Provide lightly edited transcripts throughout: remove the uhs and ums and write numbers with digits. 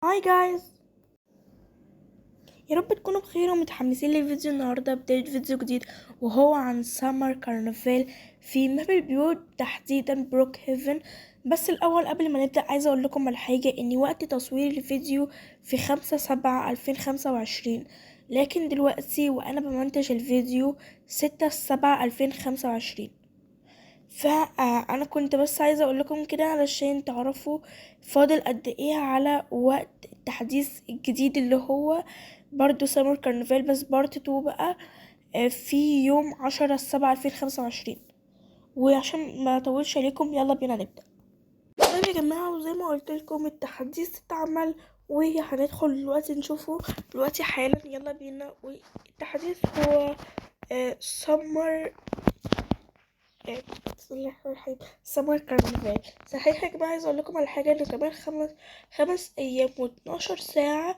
هاي جايز، يا رب تكونوا بخير ومتحمسين لفيديو النهارده. بداية فيديو جديد وهو عن سمر كارنفال في مابل بيوت، تحديدا بروك هيفن. بس الاول قبل ما نبدأ عايزة اقول لكم على حاجة، ان وقت تصوير الفيديو في 5/7/2025، لكن دلوقتي وانا بمنتج الفيديو 6/7/2025. فانا كنت بس عايزه اقول لكم كده علشان تعرفوا فاضل قد ايه على وقت التحديث الجديد اللي هو برضو سمر كارنفال، بس بارت 2 بقى. في يوم 10/7/2025. وعشان ما اطولش عليكم يلا بينا نبدا. طيب يا جماعه، وزي ما قلت لكم التحديث اتعمل وهندخل دلوقتي نشوفه دلوقتي حالا. يلا بينا. والتحديث هو سمر بسم الله الرحمن الرحيم. سمر كارنفال. صحيح يا جماعة، عايز اقول لكم على حاجة، انه كمان خمس ايام و12 ساعة،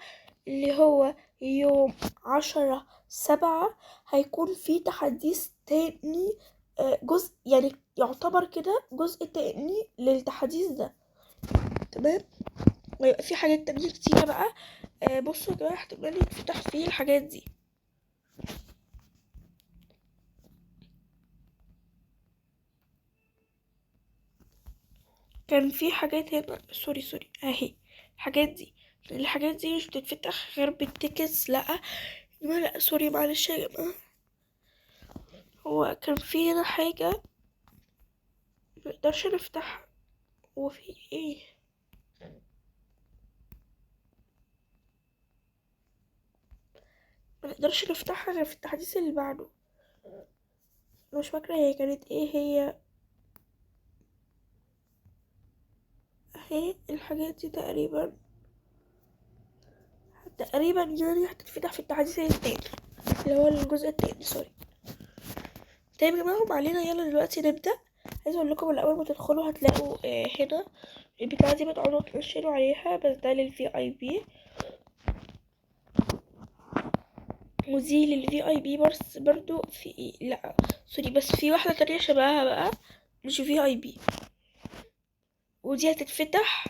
اللي هو يوم 10/7 هيكون في تحديث تاني. جزء يعني يعتبر كده جزء تاني للتحديث ده. تمام. ويبقى في حاجات تانية كتيرة بقى. بصوا يا جماعة، احتمال يتفتح فيه الحاجات دي. كان في حاجات هنا، سوري اهي الحاجات دي مش بتتفتح غير بالتيكتس. لا سوري، معلش يا جماعة. هو كان في هنا حاجة منقدرش نفتحها. وفي ايه؟ منقدرش نفتحها غير في التحديث اللي بعده. أنا مش فاكرة هي كانت ايه هي. اهي الحاجات دي تقريبا يعني هتتفتح في التحديث التاني، اللي هو الجزء التاني. سوري. طيب يا جماعة، ما علينا، يلا دلوقتي نبدأ. عايز اقول لكم الاول ما تدخلوا هتلاقوا هنا البتاعة دي بتقعدوا تنشروا عليها، بس ده للفي اي بي، ودي للفي اي بي. بس برضو في لا سوري، بس في واحدة تانية شبهها بقى، مش في اي بي. ودي هتتفتح،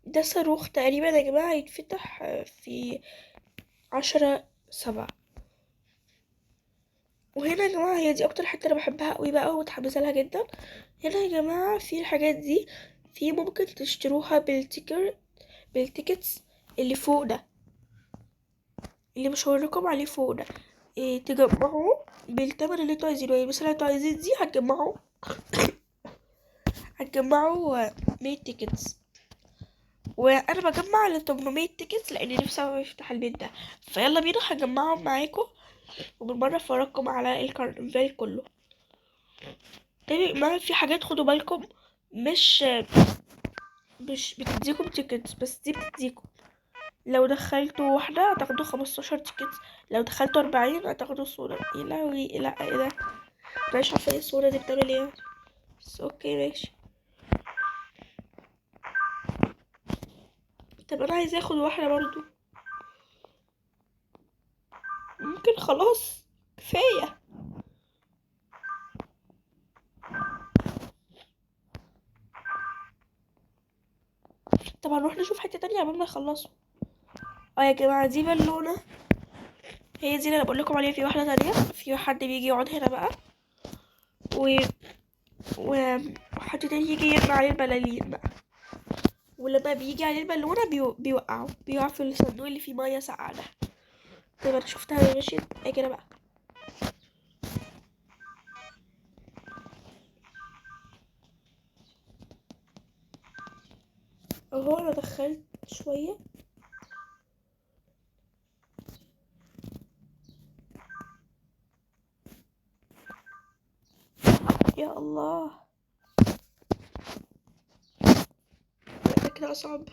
ده صاروخ تقريبا يا جماعة، هيتفتح في 10/7. وهنا يا جماعة هي دي اكتر حتة انا بحبها قوي بقى ومتحمسة لها جدا. هنا يا جماعة في الحاجات دي، في ممكن تشتروها بالتيكتس اللي فوق ده، اللي مش هوريكم عليه فوق ده. تجمعوا بالتمن اللي انتوا عايزينه. يعني مثلا انتوا عايزين دي، هتجمعوا 100 تيكتس، وانا بجمع ل 800 تيكتس لان نفسي افتح البيت ده. فيلا بينا هجمعهم معاكم وبالمره افرجكم على الكارنفال كله. تاني ما في حاجات خدوا بالكم، مش مش بتديكم تيكتس بس، دي بتديكم لو دخلتوا واحدة هتاخدوا 15 تيكت، لو دخلتوا 40 هتاخدوا صورة. ايه لهوي، لا ايه ده؟ انا مش عارفة ايه الصورة دي بتعمل ايه، بس اوكي ماشي. طب انا عايزة اخد واحدة برضو، ممكن خلاص كفاية. طب هنروح نشوف حتة تانية قبل ما يخلصوا. اه يا جماعة، دي بالونة، هي دي اللي انا بقول لكم عليها. في واحدة تانية، في حد بيجي يقعد هنا بقى، و وحد تاني يجي يرمي عليه البلالين بقى، ولما بيجي عليه البالونة بيوقع في الصندوق اللي فيه مية ساقعة ده. طيب انا شفتها وهي مشيت اجي انا بقى. اهو انا دخلت شوية. يا الله، ده كده اصعب.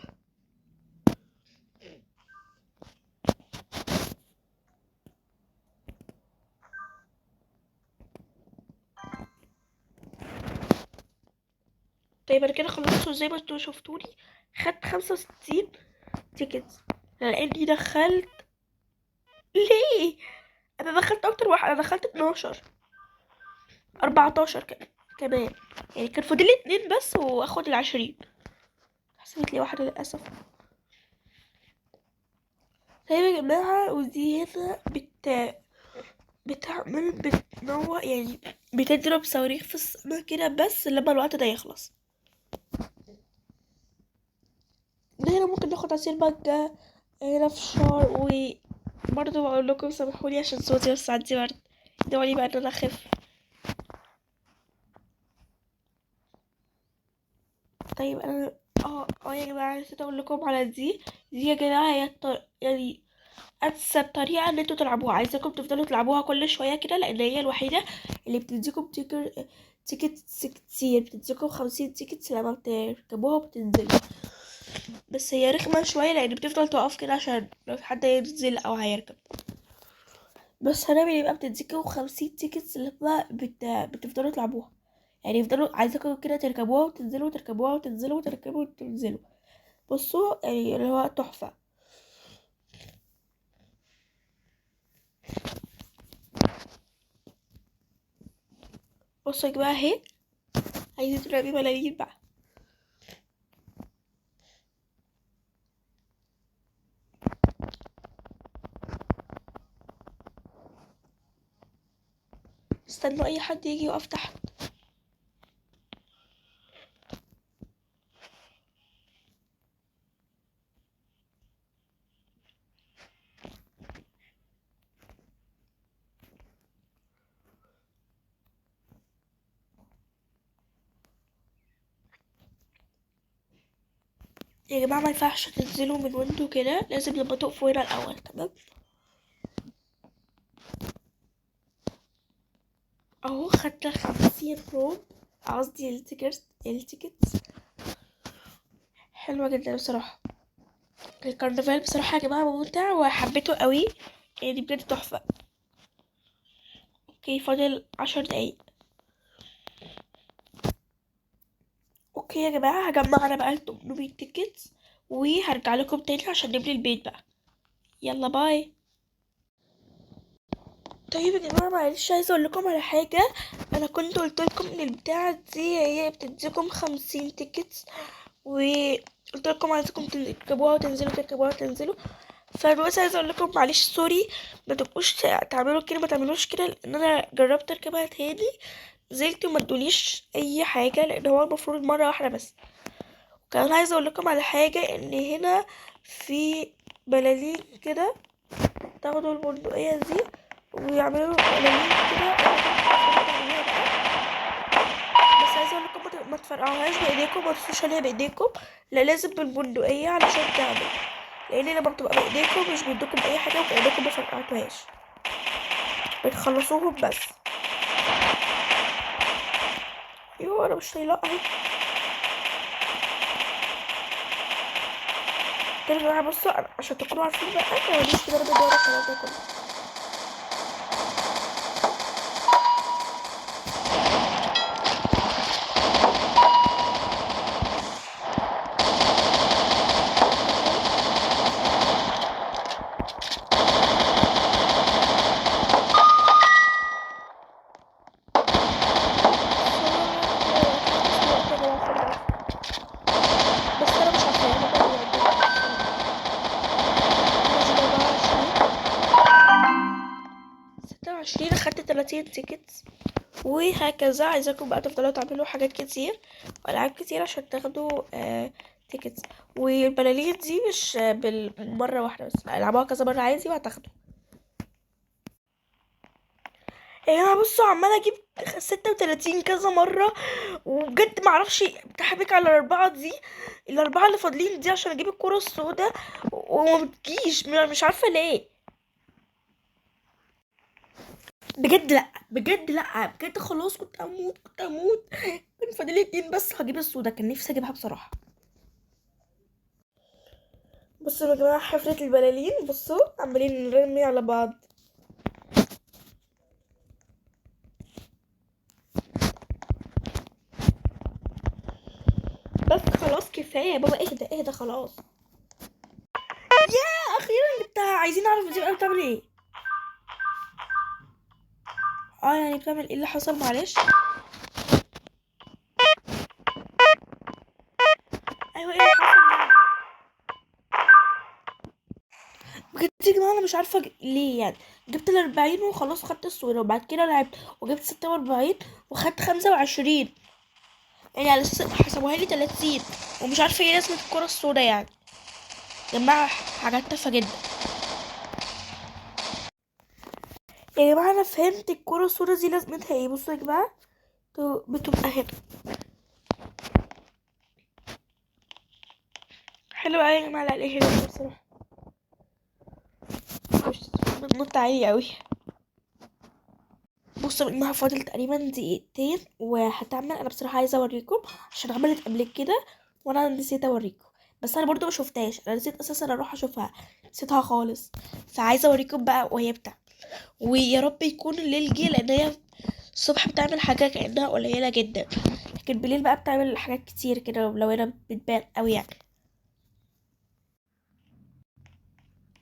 طيب انا كده خلصت زي ما انتوا شفتوني، خدت 65 تيكت لاني دخلت. ليه؟ انا دخلت اكتر واحد، انا دخلت 12 14 كمان. يعني كان فاضل لي 2 بس واخد ال20. حسبت لي واحدة للاسف. طيب يا جماعة، ودي هنا بتعمل بتنوع، يعني بتضرب صواريخ في السما كده بس لما الوقت ده يخلص. ده هنا ممكن ناخد عصير مانجا هنا فشار. وبرضه بقول لكم سامحوني عشان صوتي بس عندي برد، ادعولي بقى ان انا اخف. طيب انا يا جماعة نسيت اقول لكم على دي يا جماعة، هي يعني انسب طريقة ان انتوا تلعبوها. عايزاكم تفضلوا تلعبوها كل شوية كده، لان هي الوحيدة اللي بتديكم تيكتس كتير. بتديكم 50 تيكتس لما بتركبوها وبتنزلوا. بس هي رخمة شوية لان بتفضل تقف كده عشان لو في حد ينزل او هيركب. بس هنعمل ايه بقى؟ بتديكوا 50 تيكتس لما بتفضلوا تلعبوها. يعني يفضلوا عايزاكم كده تركبوها وتنزلوا، تركبوها وتنزلوا، وتركبوا وتنزلوا. بصوا يعني اللي هو تحفة. بصوا يا جماعة اهي، عايزين تلعبي ملايين بقى. استنوا اي حد يجي يقف تحت. يا جماعة ما ينفعش تنزلوا من ويندو كده، لازم لما تقفوا هنا الاول. تمام اهو خدت 50 روب، قصدي التيكتس. حلوة جدا بصراحة. الكرنفال بصراحة يا جماعة ممتع وحبيته قوي، يعني بجد تحفة. اوكي فاضل 10 دقايق. اوكي يا جماعة، هجمع انا بقى 800 تيكتس وهرجع لكم تاني عشان نبني البيت بقى. يلا باي. طيب يا جماعة معلش، عايزة اقول لكم على حاجة. انا كنت قلت لكم ان البتاعة دي هي بتديكم 50 تيكتس، وقلت لكم عايزكم تركبوها وتنزلوا، تركبوها وتنزلوا. فدلوقتي عايزة اقول لكم معلش سوري، ما تبقوش تعملوا كده، ما تعملوش كده، لان انا جربت اركبها تاني، نزلت وما ادونيش اي حاجة، لان هو المفروض مرة واحدة بس. كمان عايزة اقول لكم على حاجة، ان هنا في بلالين كده، تاخدوا البندقية دي ويعملوا بلالين كده. بس عايزة اقول لكم ما تفرقعوهاش بايديكم، ما تدوسوش عليها بايديكم، لا لازم بالبندقية علشان تعمل، لان لما بتبقى بايديكم مش بيدوكم اي حاجة وكأنكم ما فرقعتوهاش، بتخلصوهم بس. ايوه انا مش طايقة اهي. طيب يا جماعة بصوا، عشان تكونوا عارفين بقى، انا ماليش في ضرب الدورة الكلام ده كله. بس انا مش عارفة يعني بقى يعني 26 اخدت 30 تيكت. وهكذا عايزاكم بقى تفضلوا تعملوا حاجات كتير والعاب كتير عشان تاخدوا تيكتس. والبلالين دي مش بالمرة واحدة بس، لا، العبوها كذا مرة عادي وهتاخدوا. يعني انا بصوا عمالة اجيب 36 كذا مرة، وبجد معرفش بتحبك على الاربعة دي، الاربعة اللي فاضلين دي، عشان اجيب الكرة السوداء وما بتجيش، مش عارفة ليه. بجد لا، بجد لا، بجد خلاص كنت اموت، كنت اموت. كان فاضلي 2 بس هجيب السوداء، كان نفسي اجيبها بصراحة. بصوا يا جماعة حفلة البلالين، بصوا عمالين نرمي على بعض. بس خلاص كفاية يا بابا، اهدى اهدى خلاص. يا اخيرا جبتها. عايزين نعرف دي بقى بتعمل ايه. يعني بتعمل ايه اللي حصل؟ معلش. ايوه ايه اللي حصل يعني؟ بجد يا جماعة انا مش عارفة ليه يعني. جبت ال40 وخلاص خدت الصورة، وبعد كده لعبت وجبت 46 وخدت 25، يعني على اساس حسبوها لي 30، ومش عارفة ايه لازمة الكرة السوداء يعني. يا جماعة حاجات تافهة جدا. يا جماعة انا فهمت الكرة السوداء دي لازمتها ايه. بصوا يا جماعة، بتبقى هنا حلوة اوي يا جماعة. لا الايه هنا بصراحة مش بتنط عالي اوي. بصوا يا جماعة فاضل تقريبا دقيقتين وهتعمل. انا بصراحة عايزة اوريكم عشان عملت قبل كده وانا نسيت اوريكم، بس انا برضو ما شفتهاش. انا نسيت اساسا اروح اشوفها، نسيتها خالص. فعايزة اوريكم بقى وهي بتاع. ويا رب يكون الليل جه، لان هي الصبح بتعمل حاجة كأنها قليلة جدا، لكن بالليل بقى بتعمل حاجات كتير كده ولو انا بتبان قوي يعني.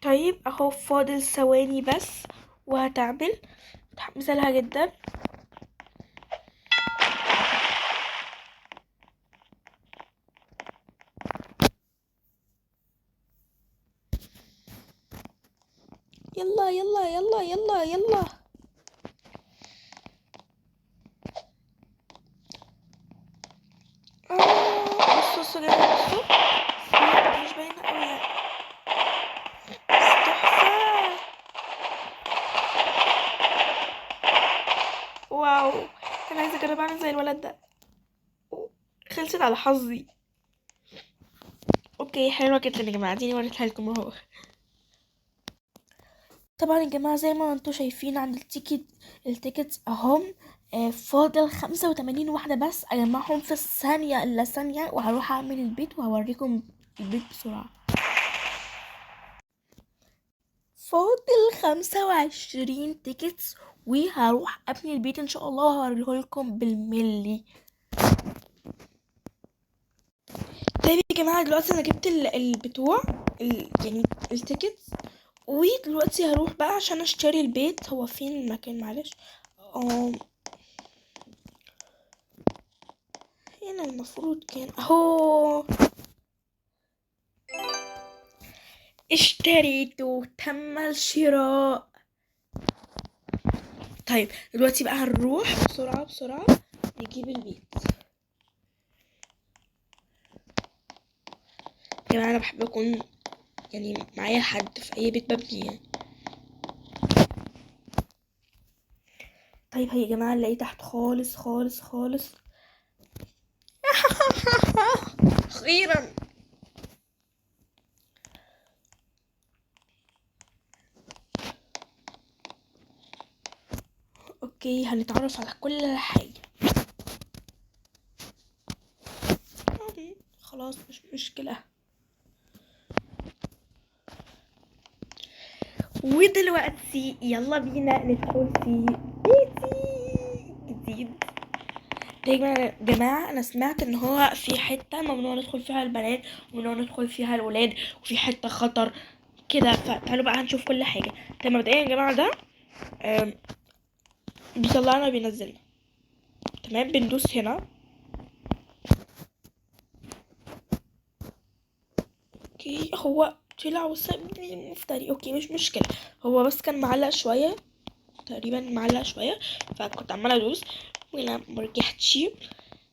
طيب اهو فاضل ثواني بس وهتعمل. متحمسة لها جدا. يلا يلا يلا يلا يلا. بصوا بصوا يا جماعة، بصوا مش باينة قوي يعني، بس تحفة. واو، انا عايزة اجرب اعمل زي الولد ده. خلصت على حظي. اوكي حلوة جدا يا جماعة، اديني وريتها لكم اهو. طبعا يا جماعة زي ما انتوا شايفين عند التيكت اهم. فاضل 85 واحدة بس اجمعهم في الثانية الا ثانية، وهروح اعمل البيت وهوريكم البيت بسرعة. فاضل 25 تيكتس وهروح ابني البيت ان شاء الله وهوريهولكم بالملي. طيب يا جماعة دلوقتي انا جبت البتوع يعني التيكتس، ودلوقتي هروح بقى عشان اشتري البيت. هو فين المكان معلش؟ اه هنا المفروض كان اهو. اشتريته، تم الشراء. طيب دلوقتي بقى هنروح بسرعة بسرعة نجيب البيت. يا جماعة انا بحب اكون يعني معايا حد في اي بيت ببني يعني. طيب هي يا جماعة نلاقيه تحت خالص خالص خالص. اخيرا. اوكي هنتعرف على كل حاجة. خلاص مش مشكلة. ودلوقتي يلا بينا ندخل في بيتي جديد. يا جماعة أنا سمعت إن هو في حتة ممنوع ندخل فيها البنات وممنوع ندخل فيها الولاد، وفي حتة خطر كده. فتعالوا بقى هنشوف كل حاجة. طيب مبدئيا يا جماعة ده بيطلعنا بينزلنا. تمام بندوس هنا. اوكي هو طلع وسابني مفتري. اوكي مش مشكلة، هو بس كان معلق شوية، تقريبا معلق شوية، فكنت عمالة ادوس ولا مرجحتش.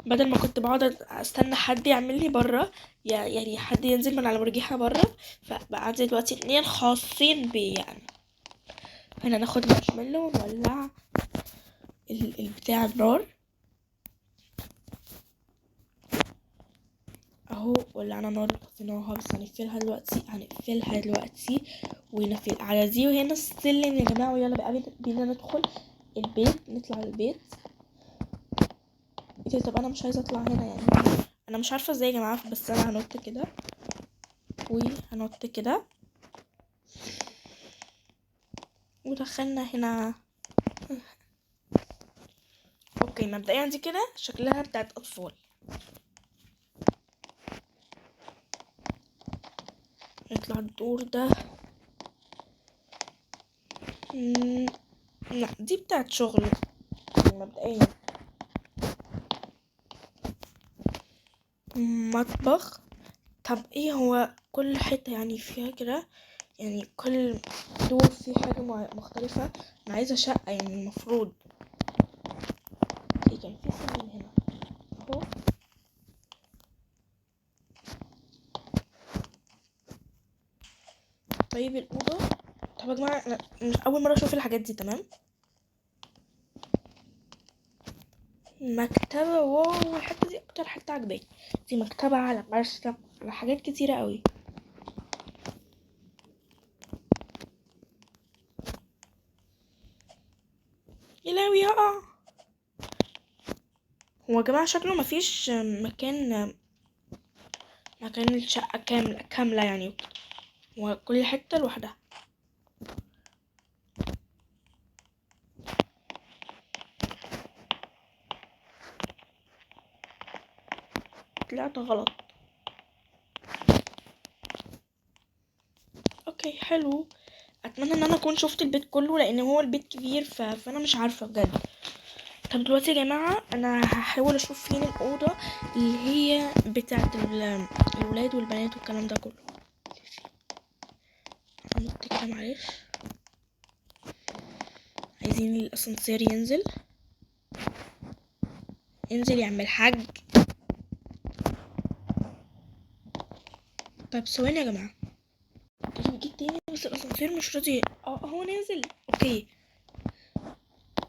بدل ما كنت بقعد استنى حد يعمل لي بره، يعني حد ينزل من على مرجحة بره، فبقى عندي دلوقتي 2 خاصين بيا انا. هنا ناخد مارشميلو ونولع البتاع النار اهو. ولعنا نار طفيناها، بس هنقفلها دلوقتي ونقفل على دي. وهنا السلم يا جماعة، ويلا بقى بينا ندخل البيت، نطلع البيت. ايه طب انا مش عايزة اطلع هنا يعني، انا مش عارفة ازاي يا جماعة، بس انا هنط كده وهنط كده ودخلنا هنا. اوكي مبدئيا دي كده شكلها بتاعت اطفال. نطلع الدور ده. لا دي بتاعت شغل مبدئيا. مطبخ. طب ايه هو كل حتة يعني فيها كده يعني كل دور فيه حاجة مختلفة. انا عايزة شقة يعني المفروض. اوكي كان في سلم هنا اهو. طيب الأوضة. طب يا جماعة أنا مش أول مرة أشوف الحاجات دي. تمام. مكتبة. واو الحتة دي أكتر حتة عجباني. دي مكتبة على مرسم على حاجات كتيرة قوي. يا لهوي يقع. هو يا جماعة شكله مفيش مكان الشقة كاملة يعني. وكل حتة لوحدها. طلعت غلط. اوكي حلو. اتمنى ان انا اكون شفت البيت كله لان هو البيت كبير فانا مش عارفة بجد. طب دلوقتي يا جماعة انا هحاول اشوف فين الأوضة اللي هي بتاعت الولاد والبنات والكلام ده كله. هنط كده معلش. عايزين الاسانسير ينزل. انزل يا عم الحاج. طيب ثواني يا جماعة. طيب جيت تاني بس الاسانسير مش راضي. هو نازل. اوكي.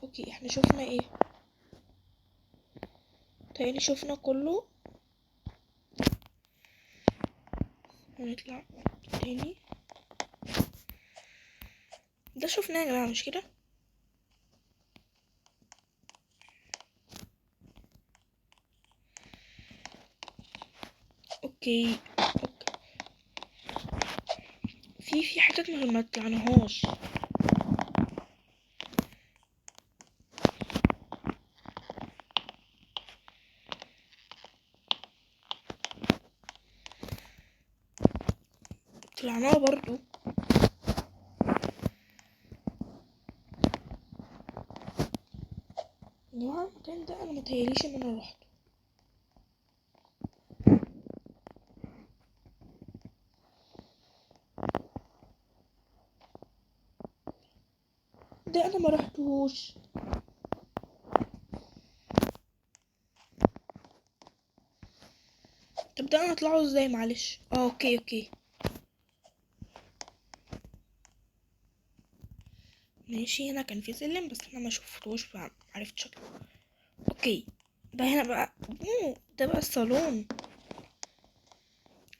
اوكي احنا شوفنا ايه. تاني شوفنا كله. هنطلع تاني. ده شوفناه يا جماعة مش كده. اوكي. في حاجات ما طلعناهاش. طلعناها برضو. يا جماعة المكان ده انا متهيأليش ان انا روحته. ده انا ما رحتهوش. طب ده انا اطلعه ازاي معلش. اوكي. ماشي هنا كان في سلم بس انا ما شفتوش فعرفت شكله. اوكي. ده هنا بقى. ده بقى الصالون.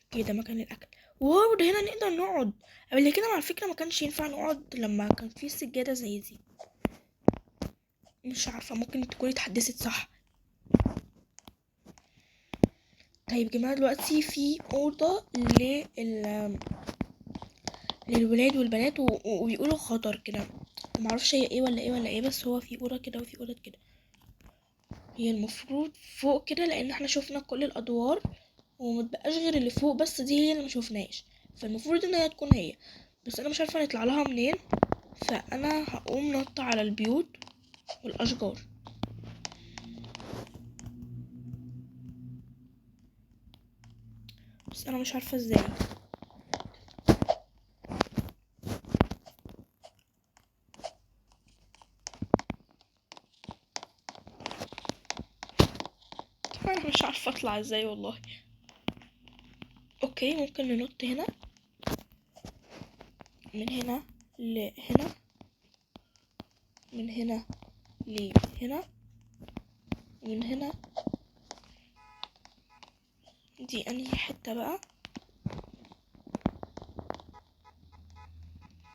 اوكي ده مكان الاكل. واو ده هنا نقدر نقعد. قبل كده على فكرة ما كانش ينفع نقعد لما كان في سجادة زي دي. مش عارفة ممكن تكوني اتحدثت صح. طيب جماعة دلوقتي في أوضة للولاد والبنات وبيقولوا خطر كده. معرفش هي ايه ولا ايه ولا ايه بس هو في أوضة كده وفي أوضة كده. هي المفروض فوق كده لأن احنا شوفنا كل الأدوار ومتبقاش غير اللي فوق بس دي هي اللي مشوفناش. فالمفروض ان هي تكون هي. بس انا مش عارفة نطلع لها منين. فانا هقوم نط على البيوت والأشجار. بس انا مش عارفة ازاي. انا مش عارفة اطلع ازاي والله. اوكي ممكن ننط هنا. من هنا لهنا. من هنا لهنا. من هنا. دي انهي حتة بقى.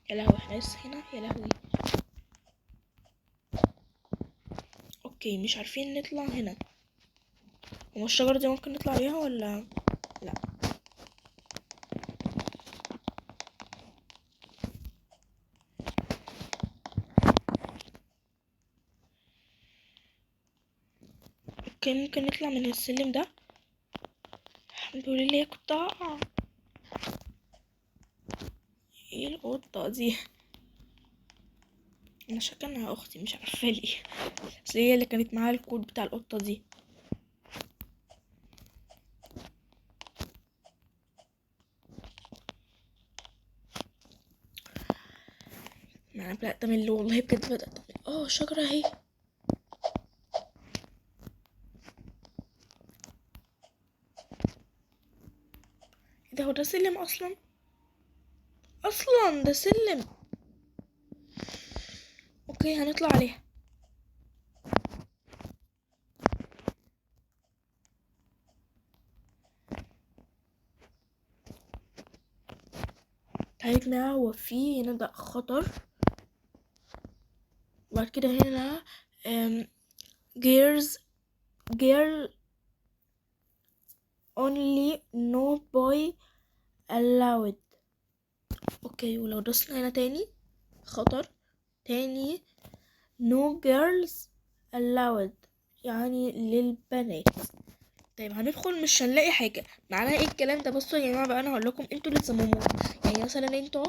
يا لهوي احنا لسه هنا يا لهوي. اوكي مش عارفين نطلع هنا. هو الشجرة دي ممكن نطلع بيها ولا لا. اوكي ممكن نطلع من السلم ده. الحمد لله كنت هقع. ايه القطة دي. انا شاكة انها اختي مش عارفة ليه. بس هي اللي كانت معاها الكود بتاع القطة دي. انا بدأت امل والله بجد، بدأت امل. شجرة اهي. ايه ده؟ هو ده سلم اصلا؟ اصلا ده سلم. اوكي هنطلع عليها. طيب يا جماعة، هو في هنا ده خطر. وبعد كده هنا girls girl only no boy allowed. اوكي، ولو دوسنا هنا تاني خطر تاني no girls allowed، يعني للبنات. طيب هندخل مش هنلاقي حاجة. معناها ايه الكلام ده؟ بصوا يا جماعة بقى، انا هقول لكم انتوا اللي تصمموها. يعني مثلا انتوا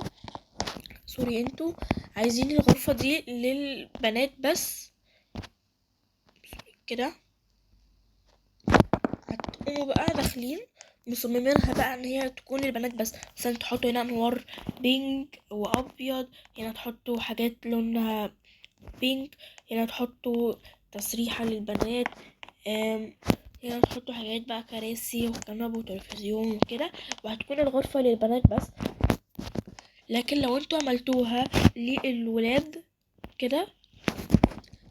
سوري، انتوا عايزين الغرفة دي للبنات بس كده، هتقوموا بقى داخلين مصممينها بقى ان هي تكون للبنات بس. مثلا تحطوا هنا انوار بينك وابيض، هنا تحطوا حاجات لونها بينك، هنا تحطوا تسريحة للبنات، هنا تحطوا حاجات بقى كراسي وكنب وتلفزيون وكده، وهتكون الغرفة للبنات بس. لكن لو انتوا عملتوها للولاد كده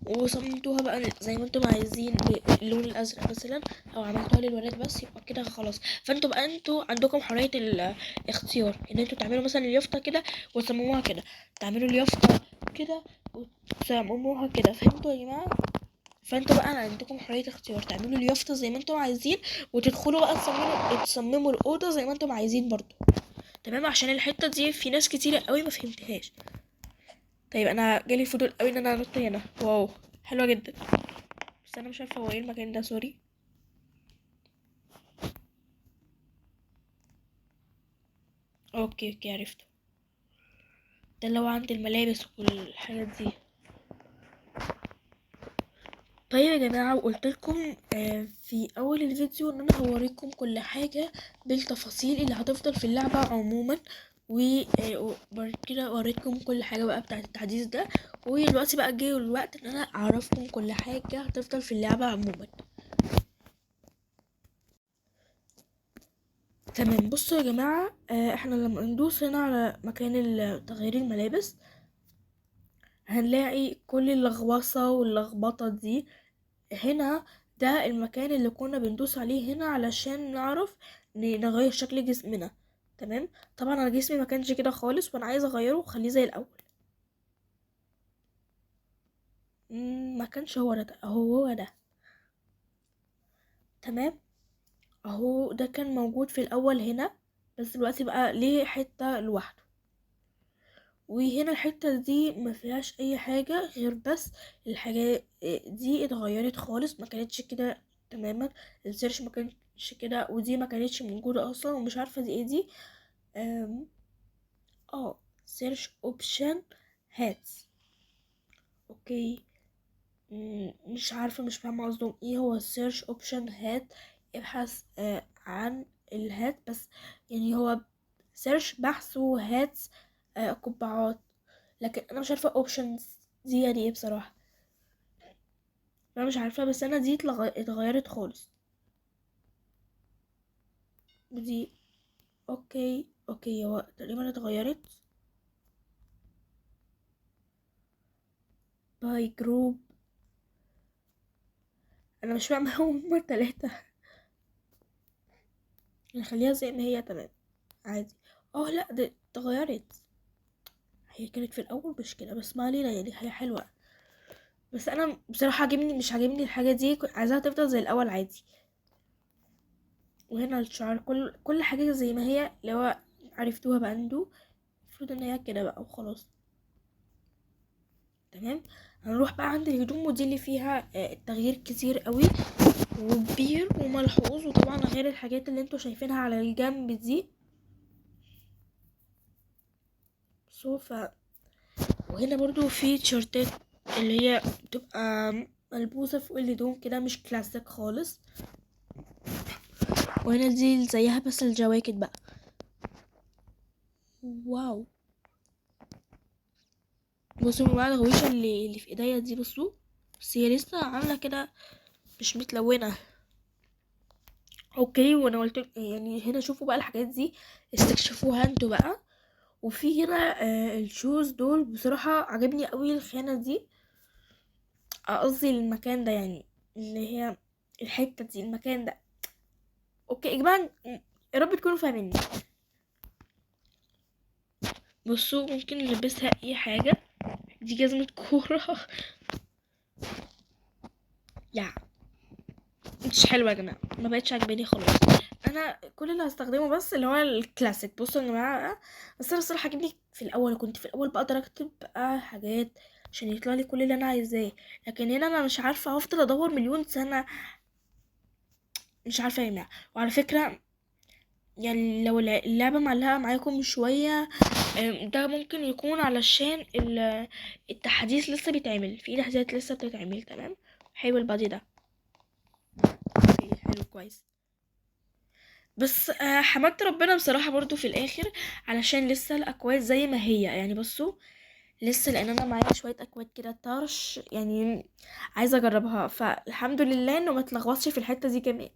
وصممتوها بقى زي ما انتم عايزين باللون الازرق مثلا، او عملتوها للولاد بس، يبقى كده خلاص. فانتوا بقى انتوا عندكم حريه الاختيار ان انتوا تعملوا مثلا اليافطه كده وتصمموها كده، تعملوا اليافطه كده وتصمموها كده. فهمتوا يا جماعه؟ فانتوا بقى عندكم حريه اختيار، تعملوا اليافطه زي ما انتم عايزين، وتدخلوا بقى تصمموا الاوضه زي ما انتم عايزين برضو. تمام؟ عشان الحته دي في ناس كتيره قوي ما فهمتهاش. طيب انا جالي فضول قوي ان انا انط هنا. واو، حلوه جدا. بس انا مش عارفه هو ايه المكان ده، سوري. اوكي اوكي، عرفته. ده اللي هو عند الملابس والحاجات دي. طيب يا جماعه، وقلت لكم في اول الفيديو ان انا هوريكم كل حاجه بالتفاصيل اللي هتفضل في اللعبه عموما، وبعد كده وريتكم كل حاجه بقى بتاعه التحديث ده. ودلوقتي بقى جه الوقت ان انا اعرفكم كل حاجه هتفضل في اللعبه عموما. تمام، بصوا يا جماعه، احنا لما ندوس هنا على مكان تغيير الملابس هنلاقي كل اللغوصة واللخبطة دي هنا. ده المكان اللي كنا بندوس عليه هنا علشان نعرف نغير شكل جسمنا. تمام؟ طبعا انا جسمي ما كانش كده خالص، وانا عايزه اغيره وخليه زي الاول. ما كانش هو ده، هو ده. تمام، اهو ده كان موجود في الاول هنا، بس دلوقتي بقى ليه حته لوحده. وهنا الحتة دي ما فيهاش اي حاجة غير بس الحاجة دي اتغيرت خالص، ما كانتش كده تماما. السيرش ما كانتش كده، ودي ما كانتش موجودة اصلا، ومش عارفة دي ايه دي. أم، اه سيرش اوبشن هاتس. اوكي. مش عارفة، مش فاهمة قصدهم ايه هو السيرش اوبشن هات. ابحث عن الهات بس. يعني هو سيرش بحث وهاتس قبعات. لكن انا مش عارفه اوبشنز دي يعني ايه بصراحه. انا مش عارفه، بس انا دي اتغيرت خالص. دي اوكي اوكي، هو تقريبا اتغيرت باي جروب. انا مش فاهمه هما التلاتة. نخليها زي ما هي، تمام عادي. لا، دي اتغيرت. هي كانت في الاول مش كده، بس ما علينا، يعني هي حلوه. بس انا بصراحه مش عاجبني الحاجه دي، عايزاها تفضل زي الاول عادي. وهنا الشعر، كل حاجه زي ما هي، لو عرفتوها بانده. المفروض ان هي كده بقى وخلاص. تمام. هنروح بقى عند الهدوم، ودي اللي فيها تغيير كتير قوي وكبير وملحوظ، وطبعا غير الحاجات اللي انتوا شايفينها على الجنب دي. صوفة. وهنا برضو في تيشرتات اللي هي بتبقى ملبوسة فوق الهدوم كده، مش كلاسيك خالص. وهنا دي زيها بس الجواكت بقى. واو. بصوا من بعد الغويشة اللي في ايديا دي، بصوا، بس هي لسه عاملة كده مش متلونة. اوكي، وانا قلت يعني هنا شوفوا بقى الحاجات دي، استكشفوها انتوا بقى. وفي هنا الشوز دول بصراحة عجبني قوي الخانة دي، قصدي المكان ده، يعني اللي هي الحتة دي، المكان ده. اوكي يا جماعة، يا رب تكونوا فاهميني. بصوا ممكن نلبسها اي حاجة. دي جزمة كورة. لا مش حلوة يا جماعة، ما بقتش عجباني خلاص. انا كل اللي هستخدمه بس اللي هو الكلاسيك. بصوا يا جماعة، بس انا الصراحة عجبني في الاول، كنت في الاول بقدر اكتب بقى حاجات عشان يطلع لي كل اللي انا عايزاه. لكن هنا انا مش عارفة، هفضل ادور مليون سنة، مش عارفة يا جماعة. وعلى فكرة يعني لو اللعبة معلقة معاكم شوية، ده ممكن يكون علشان التحديث لسه بيتعمل، في تحديثات لسه بتتعمل. تمام، حلو البادي ده. اوكي حلو كويس. بس حمدت ربنا بصراحة برضو في الاخر، علشان لسه الاكواد زي ما هي يعني. بصوا لسه، لان انا معايا شوية اكواد كده طرش يعني، عايزة اجربها، فالحمد لله انه ما اتلخبطش في الحتة دي كمان.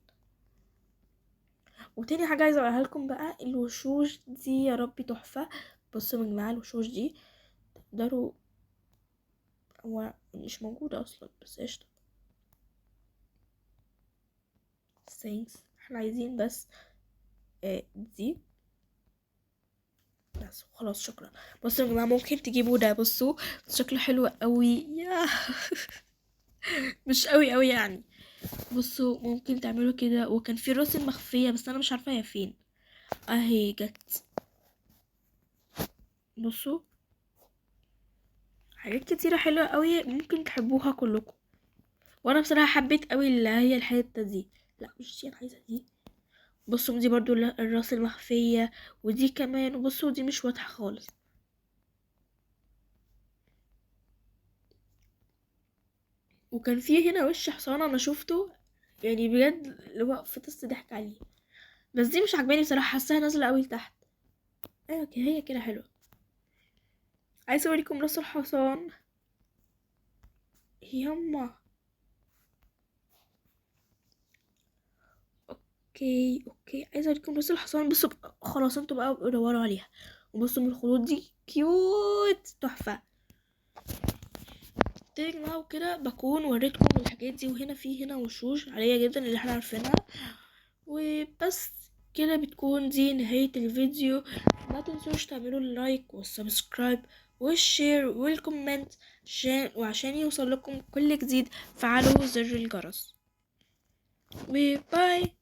وتاني حاجة عايزة اقولها لكم بقى، الوشوش دي يا ربي تحفة. بصوا يا جماعة الوشوش دي تقدروا، هو مش موجودة اصلا بس قشطة. ثانكس، احنا عايزين بس دي بس خلاص، شكرا. بصوا يا جماعة ممكن تجيبوا ده، بصوا شكله حلو قوي يا. مش قوي قوي يعني. بصوا ممكن تعملوا كده، وكان في الراس المخفية بس انا مش عارفة هي فين. اهي جت. بصوا حاجات كتيرة حلوة قوي، ممكن تحبوها كلكم. وانا بصراحة حبيت قوي اللي هي الحتة دي. لا مش دي، انا عايزة دي. بصوا دي برضو الراس المخفية، ودي كمان. وبصوا دي مش واضحة خالص. وكان في هنا وش حصان انا شفته، يعني بجد اللي هو فطس ضحك عليه. بس دي مش عجباني بصراحة، حاساها نازلة قوي لتحت. ايوه كده، هي كده حلوة. عايزة اوريكم راس الحصان. يما. اوكي عايزة اوريكم راس الحصان. بصوا خلاص انتوا بقى دوروا عليها. وبصوا من الخطوط دي كيوت تحفة. تيجي معاه وكده بكون وريتكم الحاجات دي. وهنا في هنا وشوش عادية جدا اللي احنا عارفينها. وبس كده بتكون دي نهاية الفيديو. ما تنسوش تعملوا اللايك والسبسكرايب والشير والكومنت، وعشان يوصل لكم كل جديد فعلوا زر الجرس. وباي.